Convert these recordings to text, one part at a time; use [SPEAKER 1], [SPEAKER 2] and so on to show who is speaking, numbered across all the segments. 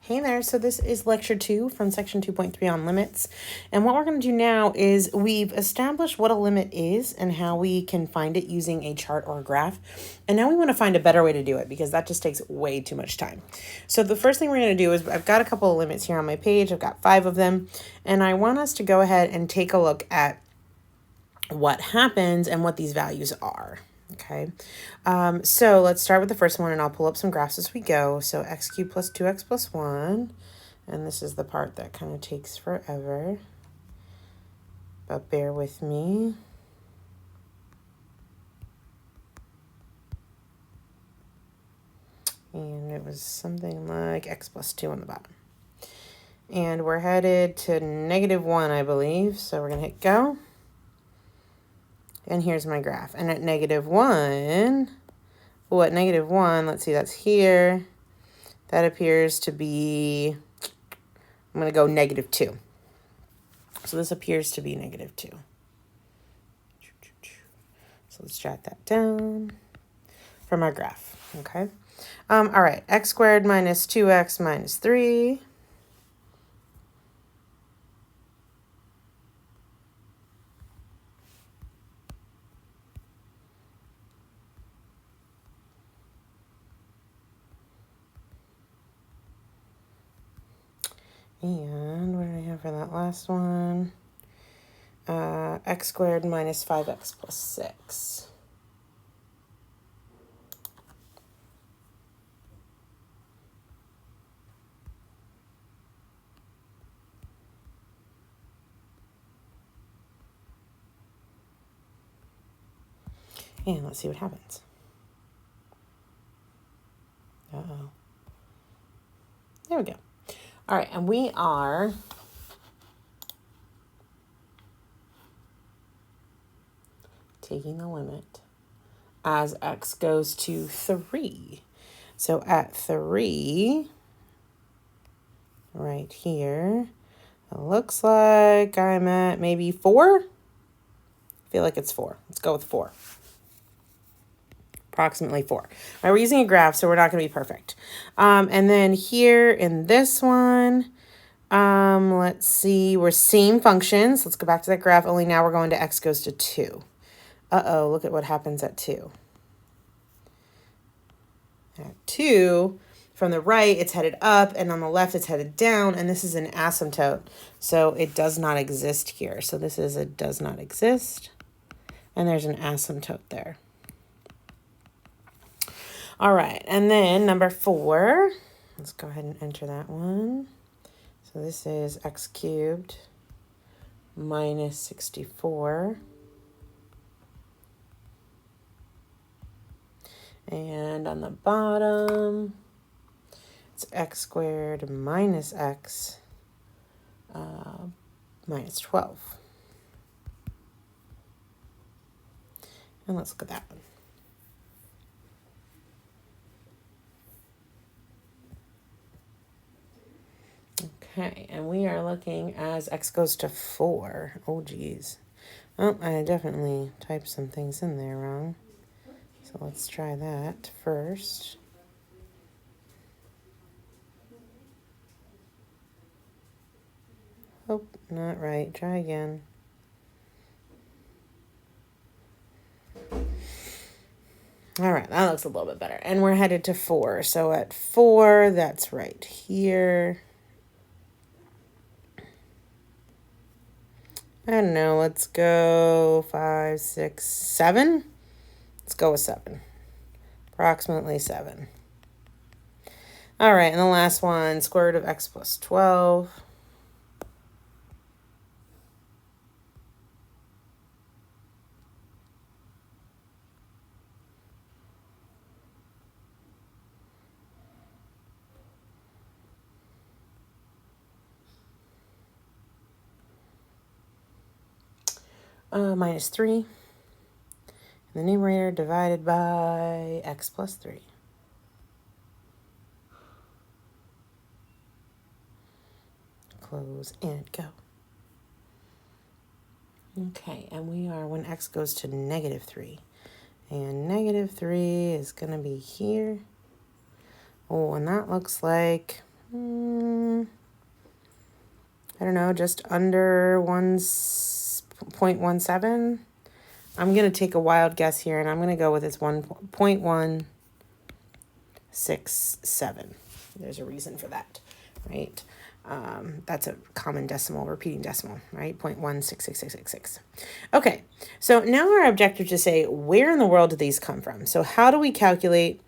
[SPEAKER 1] Hey there, so this is lecture 2 from section 2.3 on limits. And what we're going to do now is we've established what a limit is and how we can find it using a chart or a graph. And now we want to find a better way to do it because that just takes way too much time. So the first thing we're going to do is I've got a couple of limits here on my page. I've got 5 of them. And I want us to go ahead and take a look at what happens and what these values are. Okay, so let's start with the first one, and I'll pull up some graphs as we go. So x cubed plus 2x plus 1, and this is the part that kind of takes forever, but bear with me. And it was something like x plus 2 on the bottom. And we're headed to -1, I believe, so we're going to hit go. And here's my graph. And at -1, well, at -1, let's see, that's here. That appears to be, I'm going to go -2. So this appears to be -2. So let's jot that down from our graph, okay? All right, x squared minus 2x minus 3. And what do I have for that last one? X squared minus 5x plus 6. And let's see what happens. Uh-oh. There we go. All right, and we are taking the limit as x goes to 3. So at 3, right here, it looks like I'm at maybe 4. I feel like it's 4. Let's go with 4. Approximately 4. All right, we're using a graph, so we're not going to be perfect. And then here in this one, let's see, we're same functions. Let's go back to that graph, only now we're going to x goes to 2. Uh-oh, look at what happens at 2. At 2, from the right, it's headed up, and on the left, it's headed down, and this is an asymptote, so it does not exist here. So this is a does not exist, and there's an asymptote there. All right, and then number 4, let's go ahead and enter that one. So this is x cubed minus 64. And on the bottom, it's x squared minus x minus 12. And let's look at that one. Okay, and we are looking as x goes to 4. Oh, geez. Oh, I definitely typed some things in there wrong. So let's try that first. Oh, not right. Try again. All right, that looks a little bit better. And we're headed to 4. So at 4, that's right here. I don't know, let's go 5, 6, 7. Let's go with 7. Approximately 7. All right, and the last one, square root of x plus 12. Minus 3. And the numerator divided by x plus 3. Close and go. Okay, and we are when x goes to -3. And -3 is going to be here. Oh, and that looks like I don't know, just under 1.17. I'm going to take a wild guess here, and I'm going to go with it's 1.167. There's a reason for that, right? That's a common decimal, repeating decimal, right? 0.1666666. Okay, so now our objective is to say, where in the world do these come from? So how do we calculate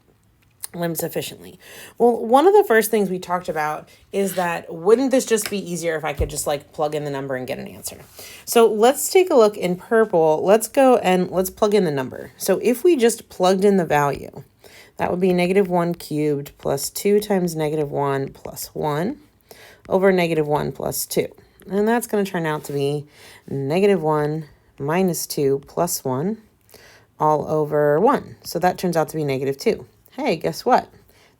[SPEAKER 1] limits efficiently? Well, one of the first things we talked about is that wouldn't this just be easier if I could just like plug in the number and get an answer? So let's take a look in purple. Let's go and let's plug in the number. So if we just plugged in the value, that would be -1 cubed plus 2 times -1 plus 1 over -1 plus 2. And that's going to turn out to be -1 minus 2 plus 1 all over 1. So that turns out to be -2. Hey, guess what?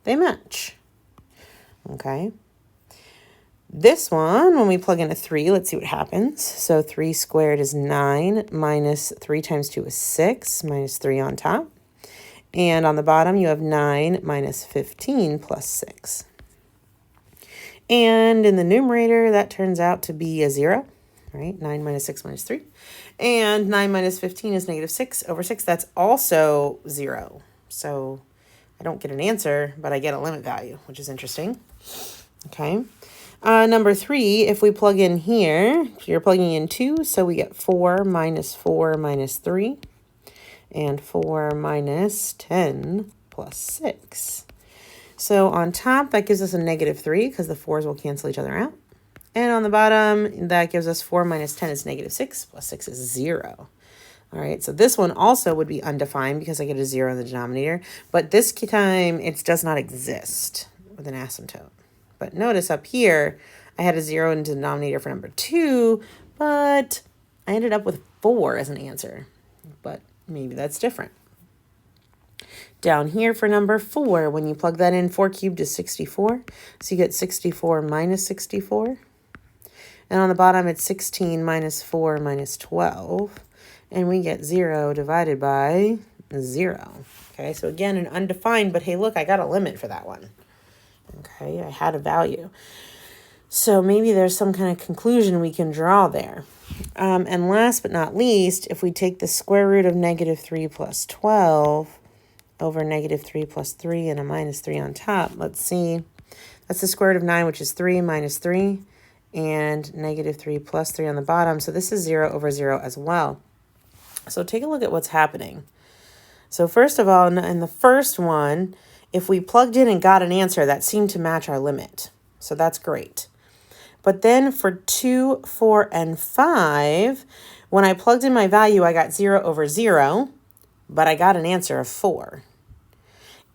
[SPEAKER 1] They match. Okay. This one, when we plug in a 3, let's see what happens. So 3 squared is 9, minus 3 times 2 is 6, minus 3 on top. And on the bottom, you have 9 minus 15 plus 6. And in the numerator, that turns out to be a 0, right? 9 minus 6 minus 3. And 9 minus 15 is -6 over 6. That's also 0. So I don't get an answer, but I get a limit value, which is interesting. Okay. Number 3, if we plug in here, you're plugging in 2, so we get 4 minus 4 minus 3, and 4 minus 10 plus 6. So on top, that gives us a -3 because the 4s will cancel each other out. And on the bottom, that gives us 4 minus 10 is -6, plus 6 is 0. All right, so this one also would be undefined because I get a 0 in the denominator, but this time it does not exist with an asymptote. But notice up here, I had a 0 in the denominator for number 2, but I ended up with 4 as an answer, but maybe that's different. Down here for number 4, when you plug that in, 4 cubed is 64, so you get 64 minus 64. And on the bottom, it's 16 minus 4 minus 12. And we get 0 divided by 0. Okay, so again, an undefined, but hey, look, I got a limit for that one. Okay, I had a value. So maybe there's some kind of conclusion we can draw there. And last but not least, if we take the square root of -3 plus 12 over -3 plus 3 and a minus 3 on top, let's see. That's the square root of 9, which is 3 minus 3, and -3 plus 3 on the bottom. So this is 0 over 0 as well. So take a look at what's happening. So first of all, in the first one, if we plugged in and got an answer, that seemed to match our limit. So that's great. But then for 2, 4, and 5, when I plugged in my value, I got 0 over 0, but I got an answer of 4.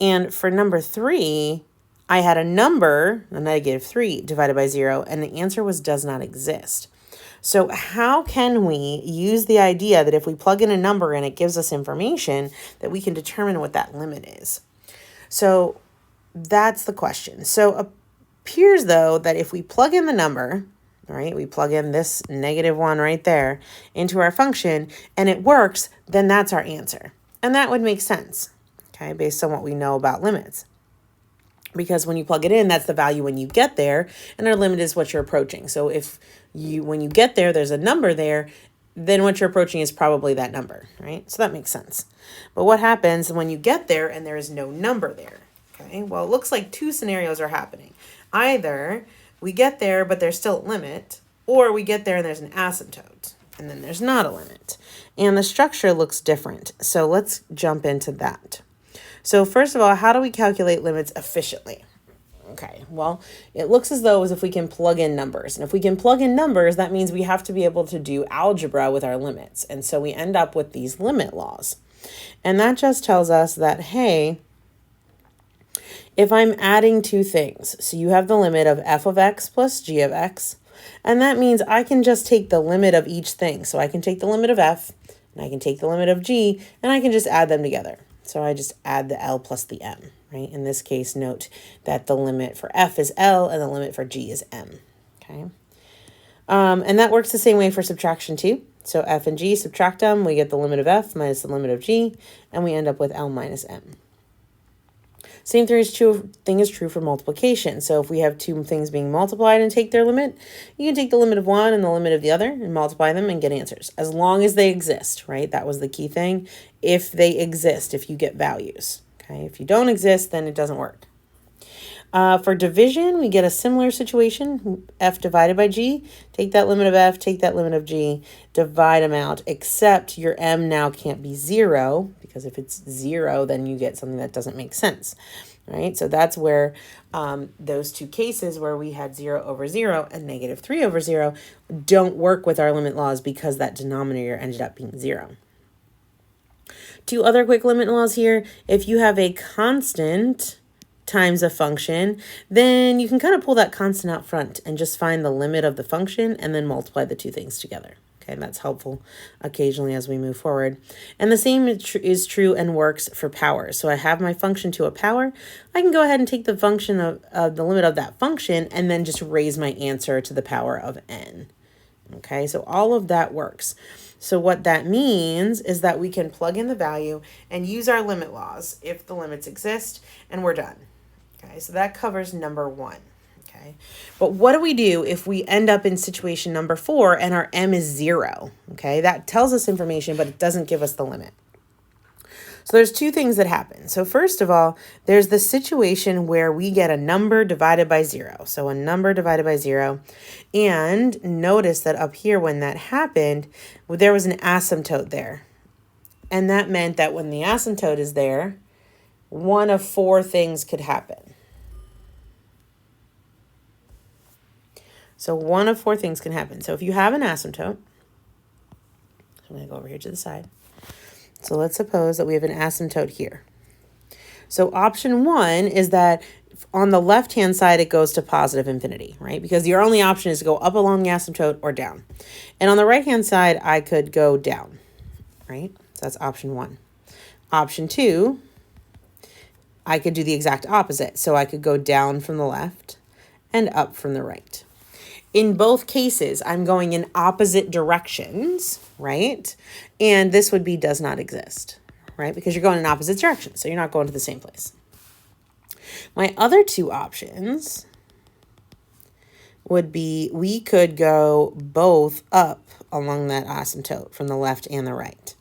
[SPEAKER 1] And for number 3, I had a number, a -3, divided by 0, and the answer was does not exist. So how can we use the idea that if we plug in a number and it gives us information, that we can determine what that limit is? So that's the question. So it appears, though, that if we plug in the number, right, we plug in this -1 right there into our function, and it works, then that's our answer. And that would make sense, okay, based on what we know about limits. Because when you plug it in, that's the value when you get there, and our limit is what you're approaching. So if when you get there, there's a number there, then what you're approaching is probably that number, right? So that makes sense. But what happens when you get there and there is no number there? Okay, well, it looks like 2 scenarios are happening. Either we get there, but there's still a limit, or we get there and there's an asymptote, and then there's not a limit. And the structure looks different. So let's jump into that. So first of all, how do we calculate limits efficiently? Okay, well, it looks as though as if we can plug in numbers. And if we can plug in numbers, that means we have to be able to do algebra with our limits. And so we end up with these limit laws. And that just tells us that, hey, if I'm adding 2 things, so you have the limit of f of x plus g of x, and that means I can just take the limit of each thing. So I can take the limit of f, and I can take the limit of g, and I can just add them together. So I just add the L plus the M, right? In this case, note that the limit for F is L and the limit for G is M, okay? And that works the same way for subtraction too. So F and G, subtract them, we get the limit of F minus the limit of G, and we end up with L minus M. Same thing is true for multiplication. So if we have two things being multiplied and take their limit, you can take the limit of one and the limit of the other and multiply them and get answers, as long as they exist, right? That was the key thing. If they exist, if you get values, okay? If you don't exist, then it doesn't work. For division, we get a similar situation, f divided by g. Take that limit of f, take that limit of g, divide them out, except your m now can't be 0, because if it's 0, then you get something that doesn't make sense, right? So that's where those two cases where we had 0 over 0 and negative 3 over 0 don't work with our limit laws because that denominator ended up being 0. Two other quick limit laws here. If you have a constant times a function, then you can kind of pull that constant out front and just find the limit of the function and then multiply the two things together. Okay, and that's helpful occasionally as we move forward. And the same is true and works for power. So I have my function to a power. I can go ahead and take the function of the limit of that function and then just raise my answer to the power of n. Okay, so all of that works. So what that means is that we can plug in the value and use our limit laws if the limits exist, and we're done. Okay, so that covers number 1. Okay, but what do we do if we end up in situation number 4 and our m is 0? Okay, that tells us information, but it doesn't give us the limit. So there's two things that happen. So first of all, there's the situation where we get a number divided by 0. So a number divided by 0. And notice that up here when that happened, there was an asymptote there. And that meant that when the asymptote is there, one of 4 things could happen. So one of 4 things can happen. So if you have an asymptote, I'm going to go over here to the side. So let's suppose that we have an asymptote here. So option 1 is that on the left-hand side, it goes to positive infinity, right? Because your only option is to go up along the asymptote or down. And on the right-hand side, I could go down, right? So that's option 1. Option 2, I could do the exact opposite. So I could go down from the left and up from the right. In both cases, I'm going in opposite directions, right? And this would be does not exist, right? Because you're going in opposite directions, so you're not going to the same place. My other 2 options would be we could go both up along that asymptote from the left and the right.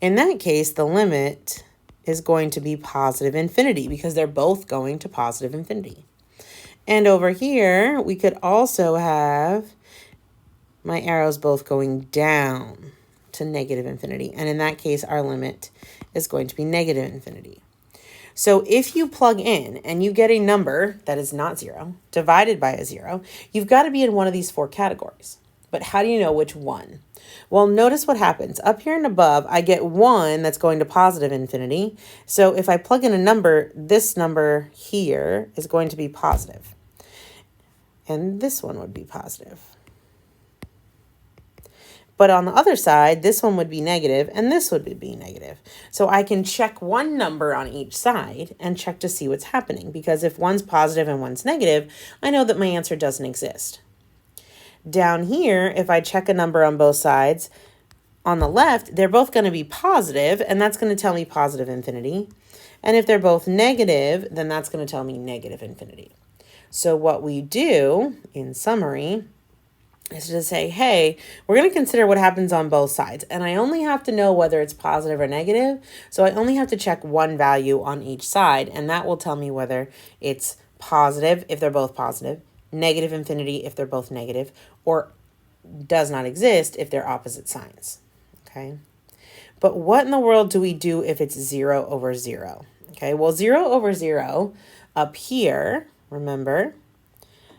[SPEAKER 1] In that case, the limit is going to be positive infinity because they're both going to positive infinity. And over here, we could also have my arrows both going down to negative infinity. And in that case, our limit is going to be negative infinity. So if you plug in and you get a number that is not 0 divided by a 0, you've got to be in one of these 4 categories. But how do you know which one? Well, notice what happens. Up here and above, I get 1 that's going to positive infinity. So if I plug in a number, this number here is going to be positive. And this one would be positive. But on the other side, this one would be negative and this would be negative. So I can check one number on each side and check to see what's happening. Because if one's positive and one's negative, I know that my answer doesn't exist. Down here, if I check a number on both sides, on the left, they're both going to be positive, and that's going to tell me positive infinity. And if they're both negative, then that's going to tell me negative infinity. So what we do, in summary, is to say, hey, we're going to consider what happens on both sides. And I only have to know whether it's positive or negative. So I only have to check one value on each side. And that will tell me whether it's positive if they're both positive, negative infinity if they're both negative, or does not exist if they're opposite signs. Okay. But what in the world do we do if it's 0 over 0? Okay. Well, 0 over 0 up here, remember,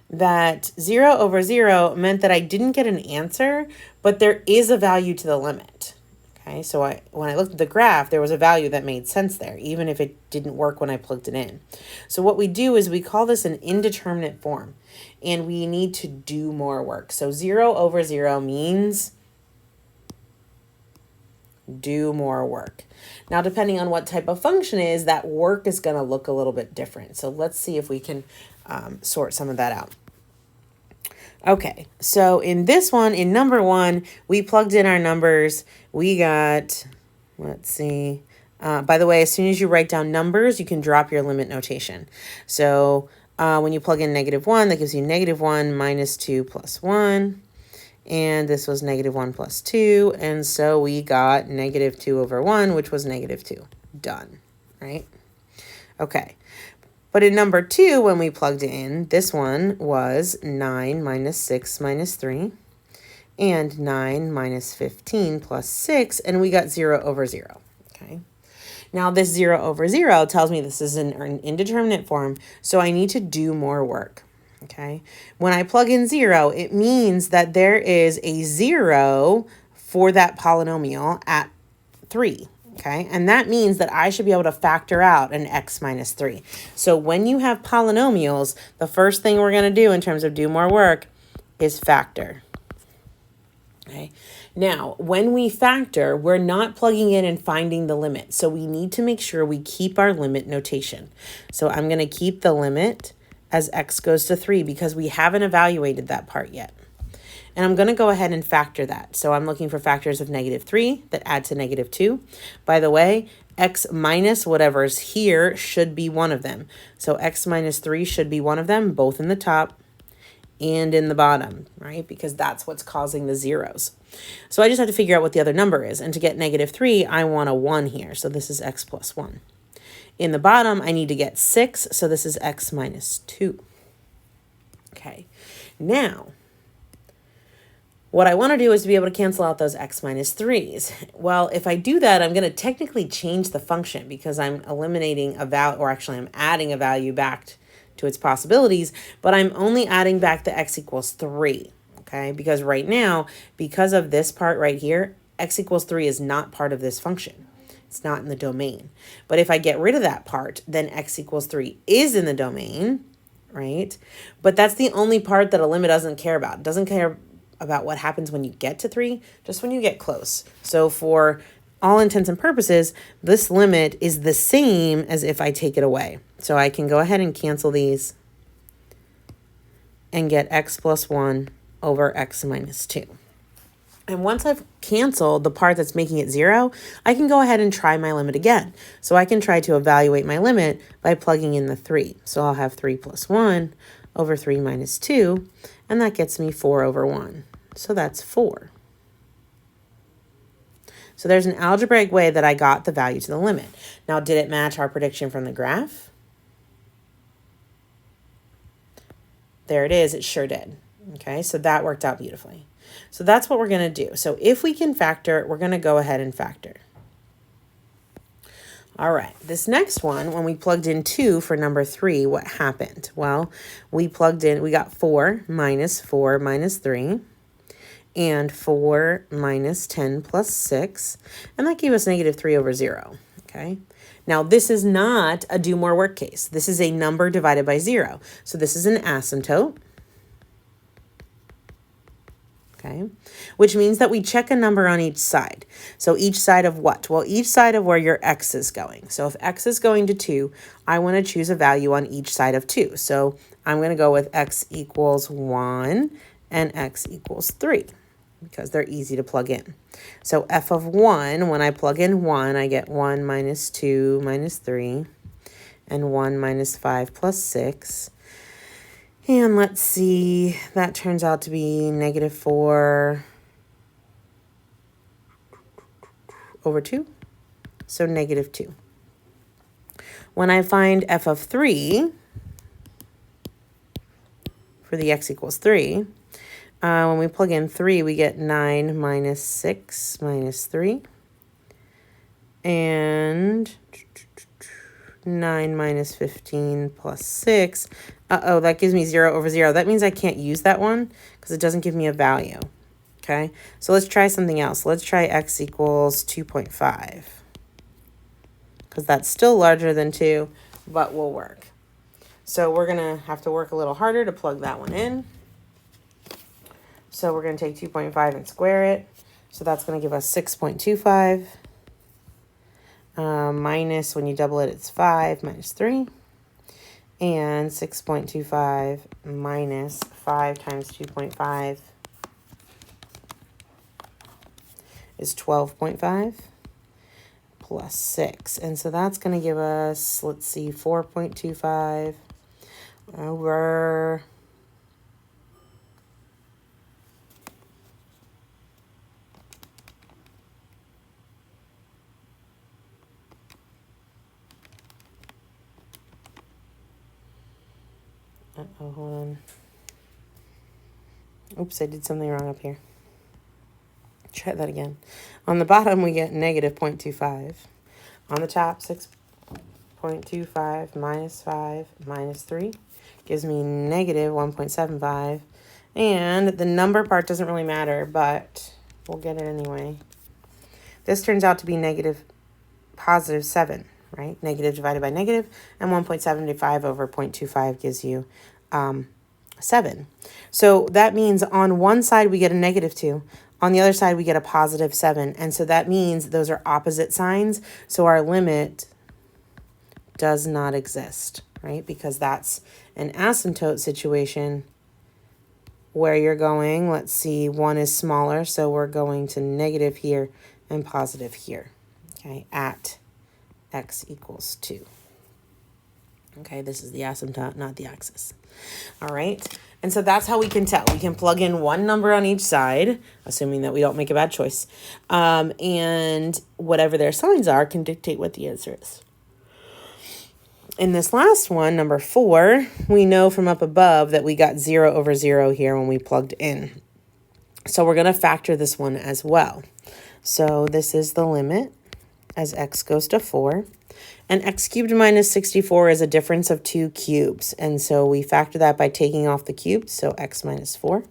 [SPEAKER 1] that 0 over 0 meant that I didn't get an answer, but there is a value to the limit. Okay, so when I looked at the graph, there was a value that made sense there, even if it didn't work when I plugged it in. So what we do is we call this an indeterminate form, and we need to do more work. So 0 over 0 means do more work. Now, depending on what type of function is, that work is going to look a little bit different. So let's see if we can sort some of that out. Okay, so in this one, in number 1, we plugged in our numbers. We got, let's see, By the way, as soon as you write down numbers, you can drop your limit notation. So when you plug in -1, that gives you -1 minus 2 plus 1. And this was -1 plus 2. And so we got -2 over 1, which was -2. Done, right? Okay. But in number 2, when we plugged in, this one was 9 minus 6 minus 3. And 9 minus 15 plus 6. And we got 0 over 0. Okay. Now this 0 over 0 tells me this is an indeterminate form, so I need to do more work, okay? When I plug in 0, it means that there is a 0 for that polynomial at 3, okay? And that means that I should be able to factor out an x minus 3. So when you have polynomials, the first thing we're going to do in terms of do more work is factor. Okay. Now, when we factor, we're not plugging in and finding the limit. So we need to make sure we keep our limit notation. So I'm going to keep the limit as x goes to 3 because we haven't evaluated that part yet. And I'm going to go ahead and factor that. So I'm looking for factors of -3 that add to -2. By the way, x minus whatever's here should be one of them. So x minus 3 should be one of them, both in the top and in the bottom, right? Because that's what's causing the zeros. So I just have to figure out what the other number is. And to get -3, I want a 1 here. So this is x plus 1. In the bottom, I need to get 6. So this is x minus 2. Okay. Now, what I want to do is to be able to cancel out those x minus 3s. Well, if I do that, I'm going to technically change the function because I'm eliminating a value, or actually I'm adding a value back to its possibilities, but I'm only adding back the x equals 3, okay? Because right now, because of this part right here, x equals 3 is not part of this function. It's not in the domain. But if I get rid of that part, then x equals 3 is in the domain, right? But that's the only part that a limit doesn't care about. It doesn't care about what happens when you get to 3, just when you get close. So for all intents and purposes, this limit is the same as if I take it away. So I can go ahead and cancel these and get x plus 1 over x minus 2. And once I've canceled the part that's making it 0, I can go ahead and try my limit again. So I can try to evaluate my limit by plugging in the 3. So I'll have 3 plus 1 over 3 minus 2, and that gets me 4 over 1. So that's 4. So there's an algebraic way that I got the value to the limit. Now, did it match our prediction from the graph? There it is. It sure did. Okay, so that worked out beautifully. So that's what we're going to do. So if we can factor, we're going to go ahead and factor. All right, this next one, when we plugged in 2 for number 3, what happened? Well, we plugged in, we got 4 minus 3. And 4 minus 10 plus 6. And that gave us -3 over 0. Okay. Now, this is not a do more work case. This is a number divided by 0. So this is an asymptote. Okay. Which means that we check a number on each side. So each side of what? Well, each side of where your x is going. So if x is going to 2, I want to choose a value on each side of 2. So I'm going to go with x equals 1 and x equals 3. Because they're easy to plug in. So f of 1, when I plug in 1, I get 1 minus 2 minus 3, and 1 minus 5 plus 6. And let's see, that turns out to be -4 over 2, so -2. When I find f of 3, for the x equals 3, when we plug in 3, we get 9 minus 6 minus 3. And 9 minus 15 plus 6. Uh-oh, that gives me 0 over 0. That means I can't use that one because it doesn't give me a value. Okay, so let's try something else. Let's try x equals 2.5. Because that's still larger than 2, but will work. So we're going to have to work a little harder to plug that one in. So we're going to take 2.5 and square it. So that's going to give us 6.25. Minus, when you double it, it's 5 minus 3. And 6.25 minus 5 times 2.5 is 12.5. plus 6. And so that's going to give us, let's see, 4.25 over... Uh-oh, hold on. Oops, I did something wrong up here. Try that again. On the bottom, we get negative 0.25. On the top, 6.25 minus 5 minus 3 gives me negative 1.75. And the number part doesn't really matter, but we'll get it anyway. This turns out to be positive 7, right? Negative divided by negative, and 1.75 over 0.25 gives you 7. So that means on one side we get a negative 2. On the other side we get a positive 7. And so that means those are opposite signs. So our limit does not exist, right? Because that's an asymptote situation where you're going, let's see, 1 is smaller. So we're going to negative here and positive here, okay, at x equals 2. Okay, this is the asymptote, not the axis. All right, and so that's how we can tell. We can plug in one number on each side, assuming that we don't make a bad choice. And whatever their signs are can dictate what the answer is. In this last one, number 4, we know from up above that we got 0 over 0 here when we plugged in. So we're going to factor this one as well. So this is the limit as x goes to 4. And x cubed minus 64 is a difference of 2 cubes. And so we factor that by taking off the cubes, so x minus 4.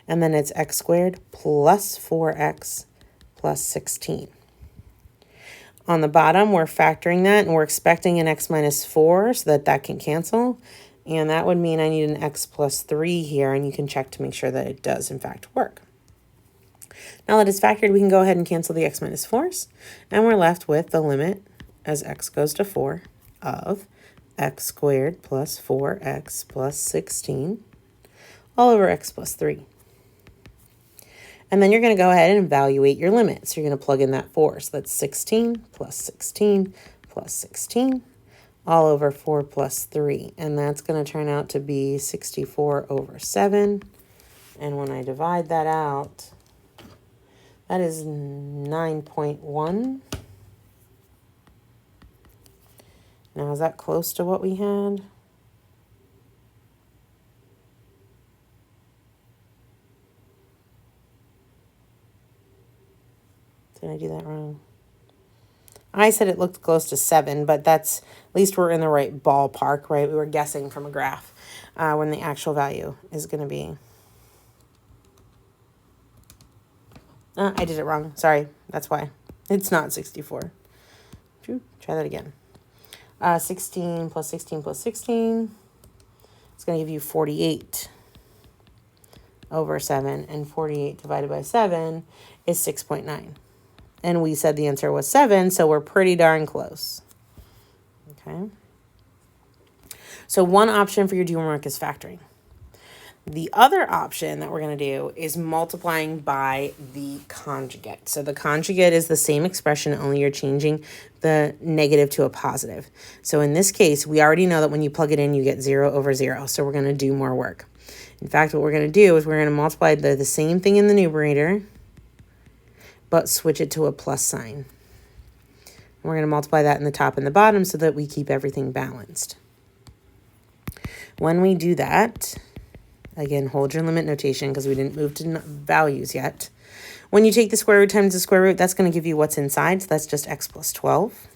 [SPEAKER 1] And then it's x squared plus 4x plus 16. On the bottom, we're factoring that, and we're expecting an x minus 4 so that can cancel. And that would mean I need an x plus 3 here, and you can check to make sure that it does, in fact, work. Now that it's factored, we can go ahead and cancel the x minus 4s, and we're left with the limit as x goes to 4 of x squared plus 4x plus 16 all over x plus 3. And then you're going to go ahead and evaluate your limit. So you're going to plug in that 4. So that's 16 plus 16 plus 16 all over 4 plus 3. And that's going to turn out to be 64 over 7. And when I divide that out, that is 9.1. Now, is that close to what we had? Did I do that wrong? I said it looked close to 7, but that's, at least we're in the right ballpark, right? We were guessing from a graph when the actual value is going to be. I did it wrong. Sorry. That's why. It's not 64. Try that again. 16 plus 16 plus 16. It's going to give you 48 over 7. And 48 divided by 7 is 6.9. And we said the answer was 7, so we're pretty darn close. Okay. So one option for your do homework is factoring. The other option that we're going to do is multiplying by the conjugate. So the conjugate is the same expression, only you're changing the negative to a positive. So in this case, we already know that when you plug it in, you get 0 over 0. So we're going to do more work. In fact, what we're going to do is we're going to multiply the same thing in the numerator, but switch it to a plus sign. We're going to multiply that in the top and the bottom so that we keep everything balanced. When we do that, again, hold your limit notation because we didn't move to values yet. When you take the square root times the square root, that's going to give you what's inside. So that's just x plus 12.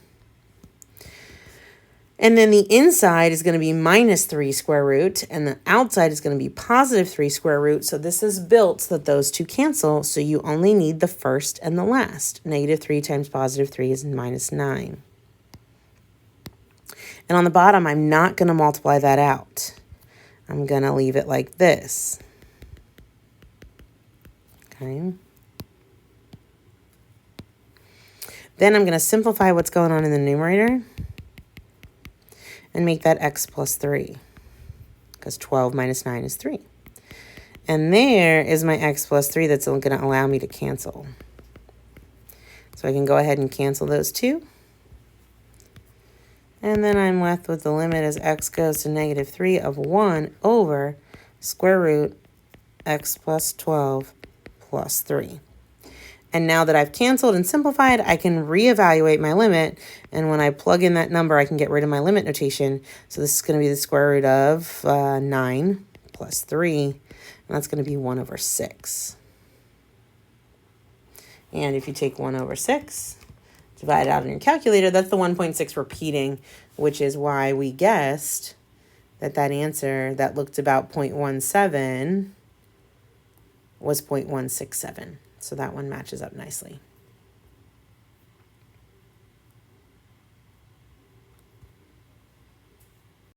[SPEAKER 1] And then the inside is going to be minus 3 square root, and the outside is going to be positive 3 square root. So this is built so that those two cancel, so you only need the first and the last. Negative 3 times positive 3 is minus 9. And on the bottom, I'm not going to multiply that out. I'm going to leave it like this. Okay. Then I'm going to simplify what's going on in the numerator and make that x plus 3, because 12 minus 9 is 3. And there is my x plus 3 that's going to allow me to cancel. So I can go ahead and cancel those two. And then I'm left with the limit as x goes to negative 3 of 1 over square root x plus 12 plus 3. And now that I've canceled and simplified, I can reevaluate my limit. And when I plug in that number, I can get rid of my limit notation. So this is going to be the square root of 9 plus 3. And that's going to be 1 over 6. And if you take 1 over 6, divide it out in your calculator, that's the 1.6 repeating, which is why we guessed that that answer that looked about 0.17 was 0.167. So that one matches up nicely.